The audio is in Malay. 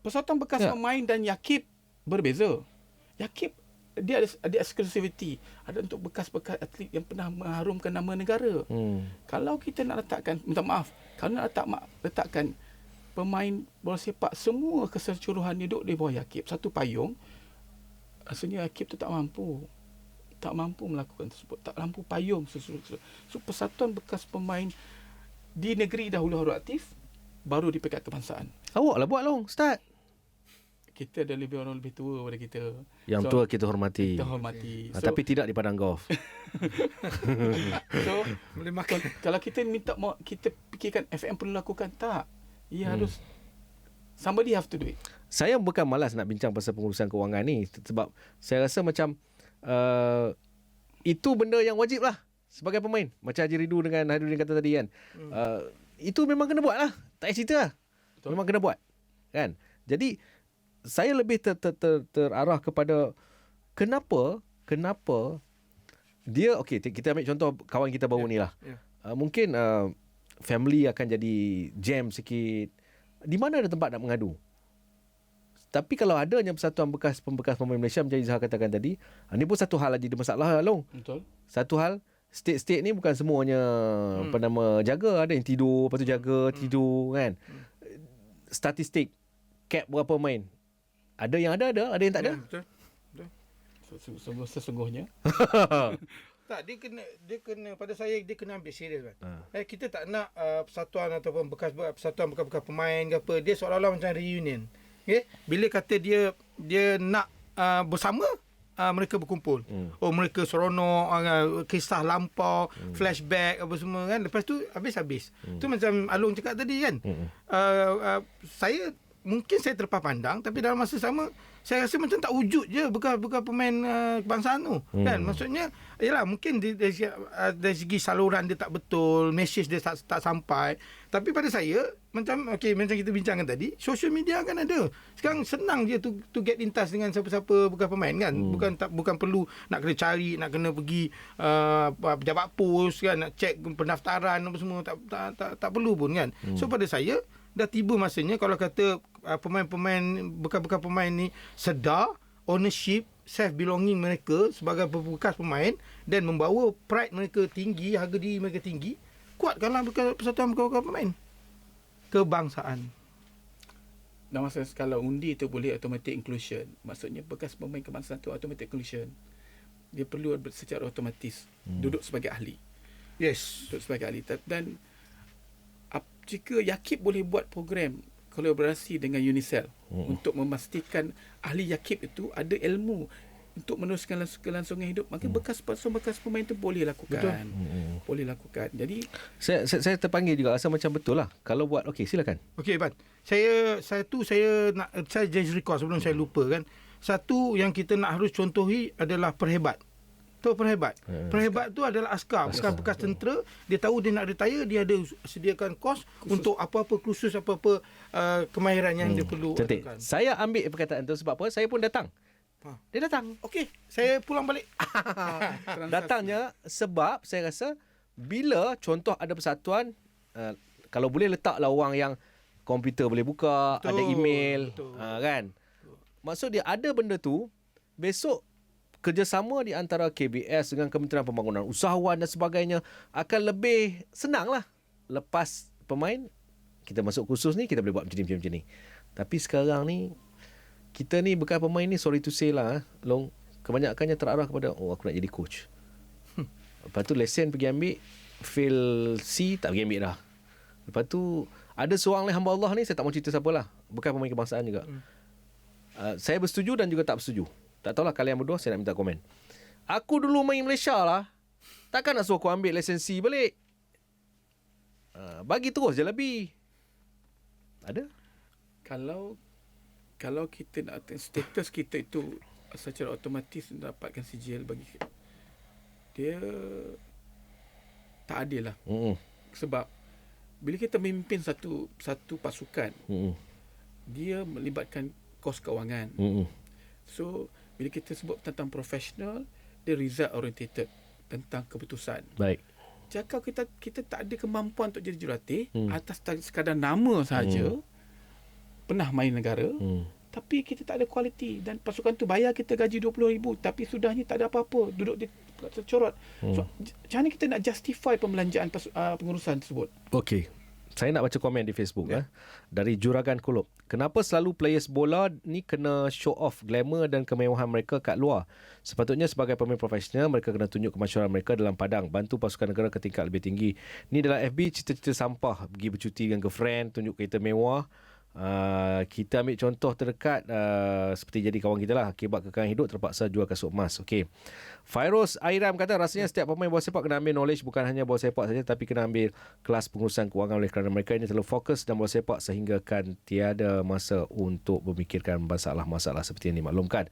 Persatuan bekas pemain dan Yakib berbeza. Yakib dia ada exclusivity, ada untuk bekas-bekas atlet yang pernah mengharumkan nama negara. Kalau kita nak letakkan, minta maaf, kalau nak letakkan pemain bola sepak semua keseluruhannya duduk di bawah Yakib satu payung, rasanya Yakib tu tak mampu melakukan tersebut, tak mampu payung seluruh. So persatuan bekas pemain di negeri dahulu harus aktif, baru di peringkat kebangsaan. Awak lah buat long start. Kita ada orang lebih tua daripada kita. Yang tua kita hormati. Tapi tidak di padang golf. So boleh makan. Kalau kita kita fikirkan FM perlu lakukan, tak. Ia harus, somebody have to do it. Saya bukan malas nak bincang pasal pengurusan kewangan ni, sebab saya rasa macam itu benda yang wajib lah sebagai pemain. Macam Haji Ridu dengan Hadirin kata tadi kan. Itu memang kena buat lah. Tak payah cerita lah. Betul. Memang kena buat kan. Jadi saya lebih terarah kepada kenapa dia, okey, kita ambil contoh kawan kita baru ni lah. Mungkin family akan jadi jam sikit. Di mana ada tempat nak mengadu? Tapi kalau adanya persatuan bekas pemain Malaysia macam Izzah katakan tadi, ni pun satu hal lagi, ada masalah Long. Betul. Satu hal, state-state ni bukan semuanya jaga. Ada yang tidur, lepas tu jaga, tidur kan. Statistik cap berapa main, ada yang ada yang tak ada. Betul. Sesungguhnya tak, dia kena pada saya dia kena ambil serius kan. Kita tak nak persatuan ataupun persatuan bekas pemain ke apa, dia seolah-olah macam reunion. Bila kata dia nak bersama, mereka berkumpul. Oh, mereka seronok, kisah lampau, flashback apa semua kan. Lepas tu habis. Tu macam Along cakap tadi kan. Saya mungkin saya terlepas pandang, tapi dalam masa sama saya rasa macam tak wujud je bekas pemain kebangsaan tu kan. Maksudnya yalah, mungkin dari segi saluran dia tak betul, mesej dia tak sampai. Tapi pada saya macam kita bincangkan tadi, social media kan ada sekarang, senang je to get in touch dengan siapa-siapa bekas pemain kan. Bukan perlu nak kena cari, nak kena pergi pejabat pos kan, nak cek pendaftaran apa semua, tak perlu pun kan. So pada saya dah tiba masanya, kalau kata pemain-pemain bekas pemain ni sedar ownership, self belonging mereka sebagai bekas pemain dan membawa pride mereka tinggi, harga diri mereka tinggi, kuatkanlah persatuan bekas pemain kebangsaan. Dan masa kalau undi tu boleh automatic inclusion, maksudnya bekas pemain kebangsaan tu automatic inclusion, dia perlu secara otomatis duduk sebagai ahli. Yes, duduk sebagai ahli. Dan jika Yakib boleh buat program kolaborasi dengan UNICEF untuk memastikan ahli Yakib itu ada ilmu untuk meneruskan kelangsungan hidup, maka bekas pemain itu boleh lakukan. Boleh lakukan. Jadi saya terpanggil juga, rasa macam betul lah kalau buat. Okey, silakan. Okey, Ban. Saya nak just recall sebelum saya lupa kan. Satu yang kita nak harus contohi adalah Perhebat. Tu Perhebat tu adalah askar bekas tentera. Dia tahu dia nak retire, dia ada sediakan kos untuk apa-apa kursus, apa-apa kemahiran yang dia perlu. Cantik. Saya ambil perkataan tu sebab apa? Saya pun datang. Dia datang. Okey, saya pulang balik. Datangnya sebab saya rasa bila contoh ada persatuan, kalau boleh letaklah orang yang komputer boleh buka, ada email, kan. Maksud dia ada benda tu, besok kerjasama di antara KBS dengan Kementerian Pembangunan Usahawan dan sebagainya akan lebih senang lah. Lepas pemain, kita masuk kursus ni, kita boleh buat macam ni. Tapi sekarang ni, kita ni bekas pemain ni, sorry to say lah Long, kebanyakannya terarah kepada aku nak jadi coach. Lepas tu lesen pergi ambil, fail C, tak pergi ambil dah. Lepas tu ada seorang lain hamba Allah ni, saya tak mau cerita siapa lah, bekas pemain kebangsaan juga. Saya bersetuju dan juga tak bersetuju. Tak tahulah kalian berdua, saya nak minta komen. Aku dulu main Malaysia lah, takkan nak suruh aku ambil lisensi balik. Bagi terus je lebih. Ada? Kalau kita nak status kita itu secara otomatis mendapatkan sijil, bagi dia tak adil lah. Sebab bila kita memimpin satu pasukan, dia melibatkan kos kewangan. So bila kita sebut tentang profesional, dia result oriented, tentang keputusan. Baik. Jika kita tak ada kemampuan untuk jadi jurulatih, atas sekadar nama sahaja, pernah main negara, tapi kita tak ada kualiti dan pasukan tu bayar kita gaji 20,000 tapi sudahnya tak ada apa-apa, duduk di tercorot. So, macam mana kita nak justify pembelanjaan pengurusan tersebut? Okey. Saya nak baca komen di Facebook dari Juragan Kolob. Kenapa selalu players bola ni kena show off glamour dan kemewahan mereka kat luar? Sepatutnya sebagai pemain profesional, mereka kena tunjuk kemasyhuran mereka dalam padang, bantu pasukan negara ke tingkat lebih tinggi. Ni dalam FB cerita-cerita sampah, pergi bercuti dengan girlfriend, tunjuk kereta mewah. Kita ambil contoh terdekat seperti jadi kawan kita lah, akibat kekayaan hidup terpaksa jual kasut emas. Okey. Fairuz Airam kata rasanya setiap pemain bola sepak kena ambil knowledge, bukan hanya bola sepak saja tapi kena ambil kelas pengurusan kewangan oleh kerana mereka ini terlalu fokus dalam bola sepak sehingga kan tiada masa untuk memikirkan masalah-masalah seperti yang dimaklumkan.